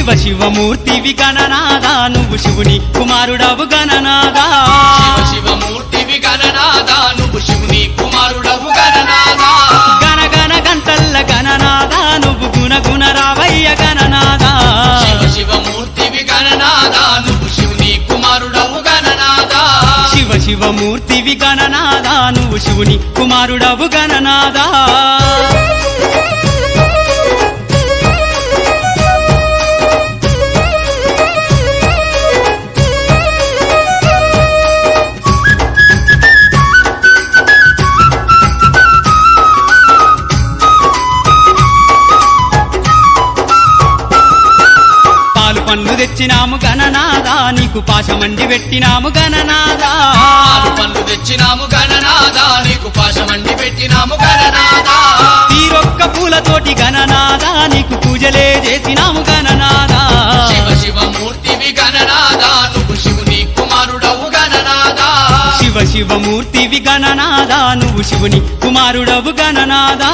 శివ శివమూర్తివి గణనాదా నువ్వు శివుని కుమారుడవు గణనాదా శివ శివమూర్తివి గణనాదా నువ్వు శివుని కుమారుడవు గణనాదా గణ గణ గంటల్ల గణనాదా నువ్వు గుణ గుణ రావయ్య గణనాదా శివ శివమూర్తివి గణనాదా నువ్వు శివుని కుమారుడవు గణనాదా శివ శివమూర్తివి గణనాదా నువ్వు శివుని కుమారుడవు గణనాదా పండ్లు తెచ్చినాము గణనాదా నీకు పాశమండి పెట్టినాము గణనాదా పండ్లు తెచ్చినాము గణనాదా నీకు పాశమండి పెట్టినాము గణనాదా తీరొక్క పూలతోటి గణనాదా నీకు పూజలే చేసినాము గణనాదా శివ శివమూర్తివి గణనాదా నువ్వు శివుని కుమారుడవు గణనాదా శివ శివమూర్తివి గణనాదా నువ్వు శివుని కుమారుడవు గణనాదా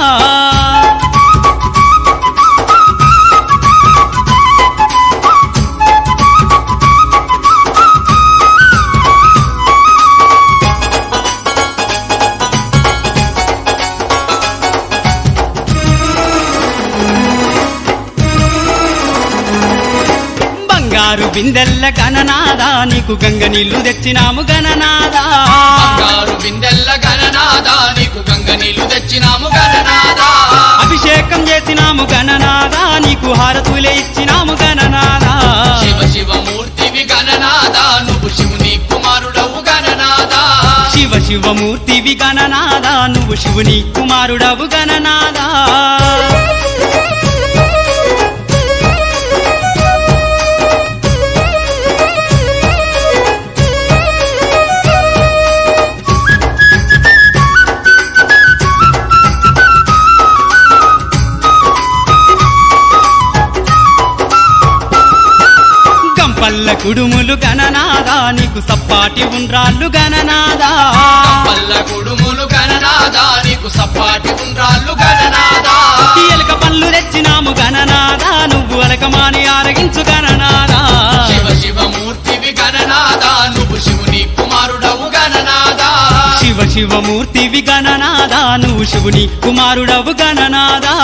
బంగారు బిందెల్ల గణనాదా నీకు గంగ నీళ్లు తెచ్చినాము గణనాదా బంగారు బిందెల్ల గణనాదా నీకు గంగ నీళ్లు తెచ్చినాము గణనాదా అభిషేకం చేసినాము గణనాదా నీకు హారతులే ఇచ్చినాము గణనాదా శివ శివమూర్తివి గణనాదా నువ్వు శివుని కుమారుడవు గణనాదా శివ శివమూర్తివి గణనాదా నువ్వు శివుని కుమారుడవు గణనాదా పల్ల కుడుములు గణనాదా నీకు సప్పాటి ఉండ్రాళ్ళు గణనాదా పల్ల కుడుములు గణనాదా నీకు సప్పాటి ఉండ్రాళ్ళు గణనాదా ఎలక పళ్ళు తెచ్చినాము గణనాదా నువ్వు అలకమాని ఆరగించు గణనాదా శివ శివమూర్తివి గణనాదా నువ్వు శివుని కుమారుడవు గణనాదా శివ శివమూర్తివి గణనాదా నువ్వు శివుని కుమారుడవు గణనాదా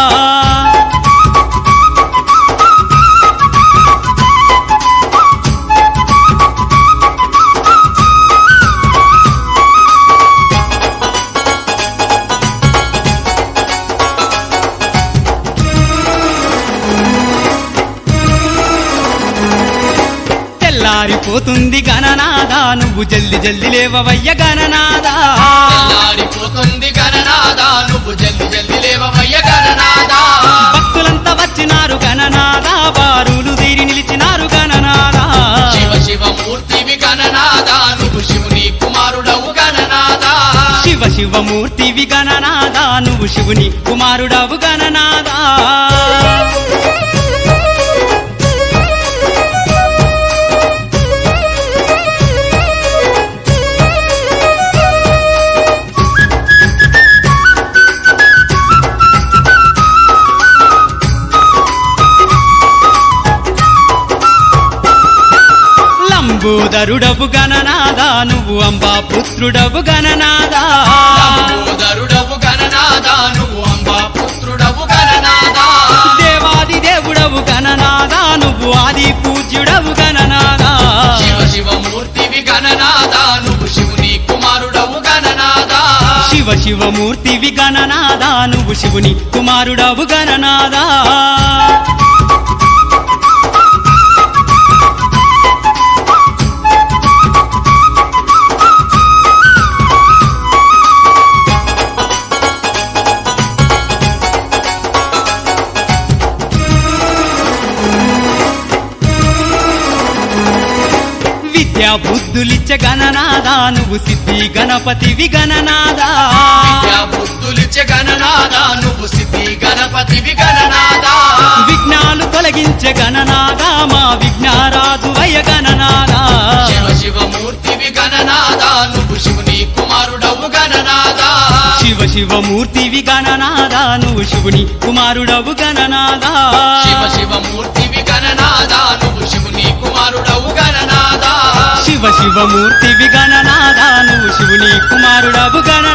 తెల్లారిపోతుంది గణనాదా నువ్వు జల్ది జల్ది లేవవయ్య గణనాదా తెల్లారిపోతుంది గణనాదా నువ్వు జల్ది జల్ది లేవవయ్య గణనాదా భక్తులంతా వచ్చినారు గణనాదా బారులు తీరి నిలిచినారు గణనాదా శివ శివమూర్తివి గణనాదా నువ్వు శివుని కుమారుడవు గణనాదా శివ శివమూర్తివి గణనాదా నువ్వు శివుని కుమారుడవు గణనాదా లంబోదరుడవు గణనాదా నువ్వు అంబా పుత్రుడవు గణనాదా లంబోదరుడవు గణనాదా నువ్వు అంబా పుత్రుడవు గణనాదా దేవాది దేవుడవు గణనాదా నువ్వు ఆది పూజ్యుడవు గణనాదా శివ శివమూర్తివి గణనాదా నువ్వు శివుని కుమారుడవు గణనాదా శివ శివమూర్తివి గణనాదా నువ్వు శివుని కుమారుడవు గణనాదా విద్యా బుద్ధులిచ్చ గణనాదా నువ్వు సిద్ధి గణపతివి గణనాదా విద్యా బుద్ధులిచ్చే గణనాదా నువ్వు సిద్ధి గణపతివి గణనాదా విఘ్నాలు తొలగించే గణనాదా మా విఘ్నారాజు వయ గణనాదా శివ శివమూర్తివి గణనాదా నువ్వు శివుని కుమారుడవు గణనాదా శివ శివమూర్తివి గణనాదా నువ్వు శివుని కుమారుడవు గణనాదా శివ శివమూర్తివి గణనాదా నువ్వు శివుని కుమారుడవు గణనాదా శివమూర్తివి గణనాదా నువ్వు శివుని కుమారుడవు గణ